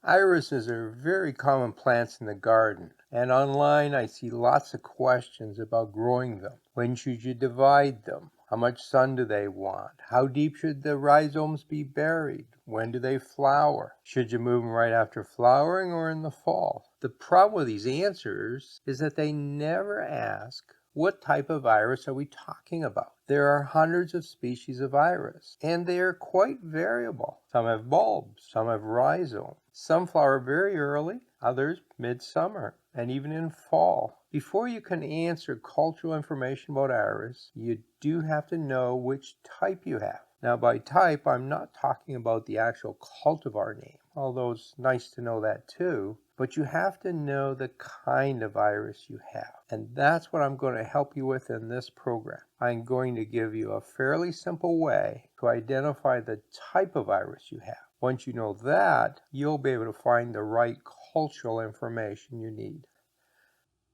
Irises are very common plants in the garden, and online I see lots of questions about growing them. When should you divide them? How much sun do they want? How deep should the rhizomes be buried? When do they flower? Should you move them right after flowering or in the fall? The problem with these answers is that they never ask, what type of iris are we talking about? There are hundreds of species of iris, and they are quite variable. Some have bulbs, some have rhizomes. Some flower very early, others midsummer, and even in fall. Before you can answer cultural information about iris, you do have to know which type you have. Now, by type, I'm not talking about the actual cultivar name, although it's nice to know that too. But you have to know the kind of iris you have. And that's what I'm going to help you with in this program. I'm going to give you a fairly simple way to identify the type of iris you have. Once you know that, you'll be able to find the right cultural information you need.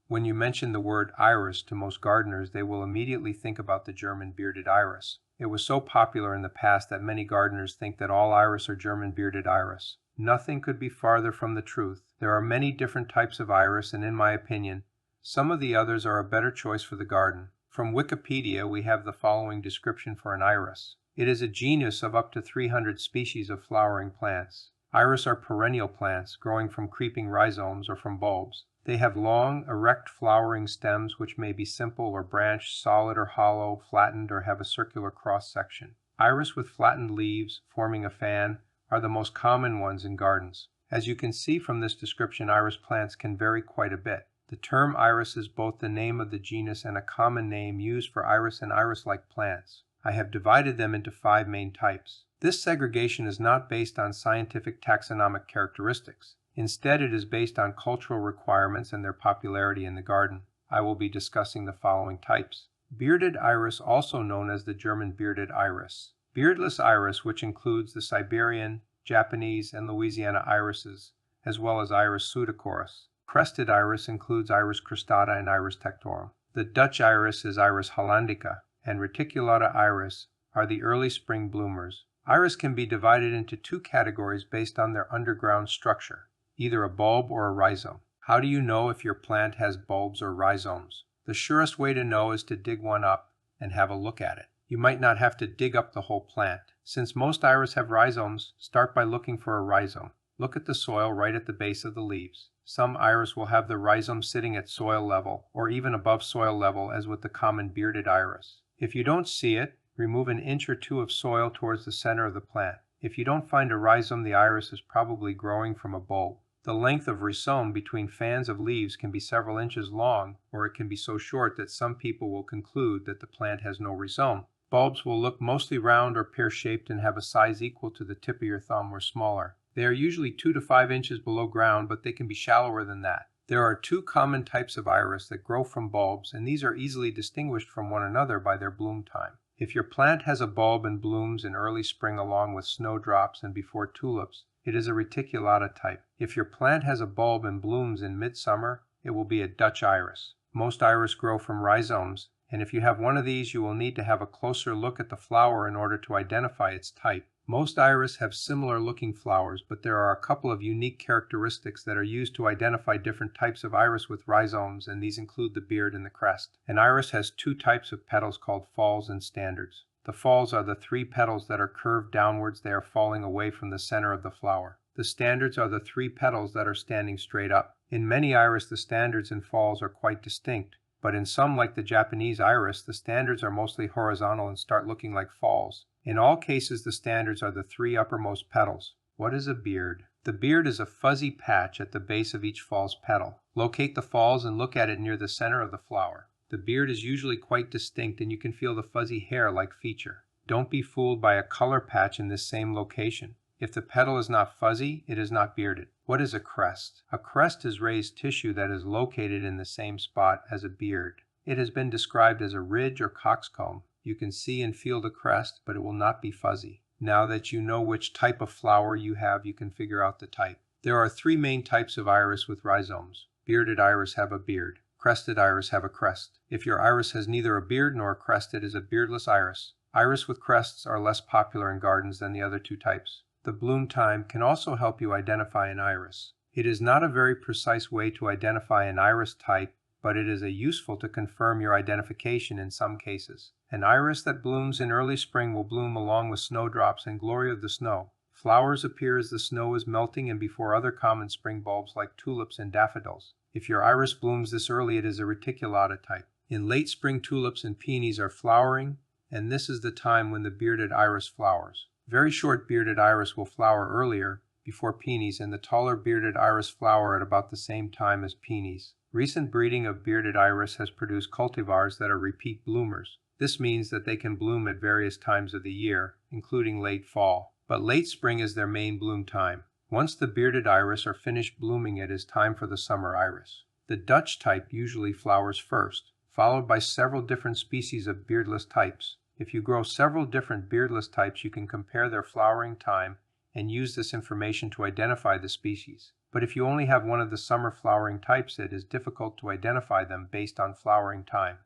When you mention the word iris to most gardeners, they will immediately think about the German bearded iris. It was so popular in the past that many gardeners think that all iris are German bearded iris. Nothing could be farther from the truth. There are many different types of iris, and in my opinion, some of the others are a better choice for the garden. From Wikipedia, we have the following description for an iris. It is a genus of up to 300 species of flowering plants. Iris are perennial plants growing from creeping rhizomes or from bulbs. They have long, erect flowering stems which may be simple or branched, solid or hollow, flattened, or have a circular cross-section. Iris with flattened leaves, forming a fan, are the most common ones in gardens. As you can see from this description, iris plants can vary quite a bit. The term iris is both the name of the genus and a common name used for iris and iris-like plants. I have divided them into 5 main types. This segregation is not based on scientific taxonomic characteristics. Instead, it is based on cultural requirements and their popularity in the garden. I will be discussing the following types. Bearded iris, also known as the German bearded iris. Beardless iris, which includes the Siberian, Japanese, and Louisiana irises, as well as Iris pseudochorus. Crested iris includes Iris cristata and Iris tectorum. The Dutch iris is Iris hollandica, and reticulata iris are the early spring bloomers. Iris can be divided into 2 categories based on their underground structure, either a bulb or a rhizome. How do you know if your plant has bulbs or rhizomes? The surest way to know is to dig one up and have a look at it. You might not have to dig up the whole plant. Since most iris have rhizomes, start by looking for a rhizome. Look at the soil right at the base of the leaves. Some iris will have the rhizome sitting at soil level or even above soil level, as with the common bearded iris. If you don't see it, remove an inch or 2 of soil towards the center of the plant. If you don't find a rhizome, the iris is probably growing from a bulb. The length of rhizome between fans of leaves can be several inches long, or it can be so short that some people will conclude that the plant has no rhizome. Bulbs will look mostly round or pear-shaped and have a size equal to the tip of your thumb or smaller. They are usually 2 to 5 inches below ground, but they can be shallower than that. There are 2 common types of iris that grow from bulbs, and these are easily distinguished from one another by their bloom time. If your plant has a bulb and blooms in early spring along with snowdrops and before tulips, it is a reticulata type. If your plant has a bulb and blooms in midsummer, it will be a Dutch iris. Most iris grow from rhizomes, and if you have one of these, you will need to have a closer look at the flower in order to identify its type. Most iris have similar looking flowers, but there are a couple of unique characteristics that are used to identify different types of iris with rhizomes, and these include the beard and the crest. An iris has 2 types of petals called falls and standards. The falls are the 3 petals that are curved downwards. They are falling away from the center of the flower. The standards are the 3 petals that are standing straight up. In many iris, the standards and falls are quite distinct, but in some, like the Japanese iris, the standards are mostly horizontal and start looking like falls. In all cases, the standards are the 3 uppermost petals. What is a beard? The beard is a fuzzy patch at the base of each fall's petal. Locate the falls and look at it near the center of the flower. The beard is usually quite distinct, and you can feel the fuzzy hair-like feature. Don't be fooled by a color patch in this same location. If the petal is not fuzzy, it is not bearded. What is a crest? A crest is raised tissue that is located in the same spot as a beard. It has been described as a ridge or coxcomb. You can see and feel the crest, but it will not be fuzzy. Now that you know which type of flower you have, you can figure out the type. There are 3 main types of iris with rhizomes. Bearded iris have a beard. Crested iris have a crest. If your iris has neither a beard nor a crest, it is a beardless iris. Iris with crests are less popular in gardens than the other 2 types. the bloom time, can also help you identify an iris. It is not a very precise way to identify an iris type, but it is useful to confirm your identification in some cases. An iris that blooms in early spring will bloom along with snowdrops and glory of the snow. Flowers appear as the snow is melting and before other common spring bulbs like tulips and daffodils. If your iris blooms this early, it is a reticulata type. In late spring, tulips and peonies are flowering, and this is the time when the bearded iris flowers. Very short bearded iris will flower earlier, before peonies, and the taller bearded iris flower at about the same time as peonies. Recent breeding of bearded iris has produced cultivars that are repeat bloomers. This means that they can bloom at various times of the year, including late fall. But late spring is their main bloom time. Once the bearded iris are finished blooming, it is time for the summer iris. The Dutch type usually flowers first, followed by several different species of beardless types. If you grow several different beardless types, you can compare their flowering time and use this information to identify the species. But if you only have one of the summer flowering types, it is difficult to identify them based on flowering time.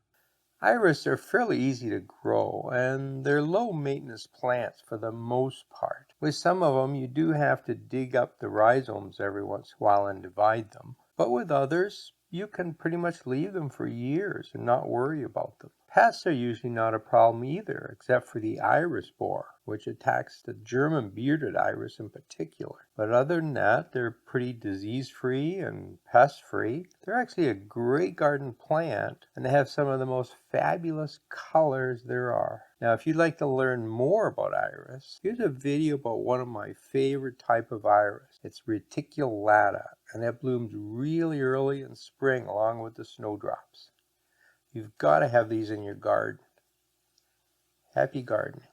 Iris are fairly easy to grow, and they're low-maintenance plants for the most part. With some of them, you do have to dig up the rhizomes every once in a while and divide them. But with others, you can pretty much leave them for years and not worry about them. Pests are usually not a problem either, except for the iris borer, which attacks the German bearded iris in particular. But other than that, they're pretty disease-free and pest-free. They're actually a great garden plant, and they have some of the most fabulous colors there are. Now, if you'd like to learn more about iris, here's a video about one of my favorite type of iris. It's reticulata, and it blooms really early in spring along with the snowdrops. You've got to have these in your garden. Happy gardening.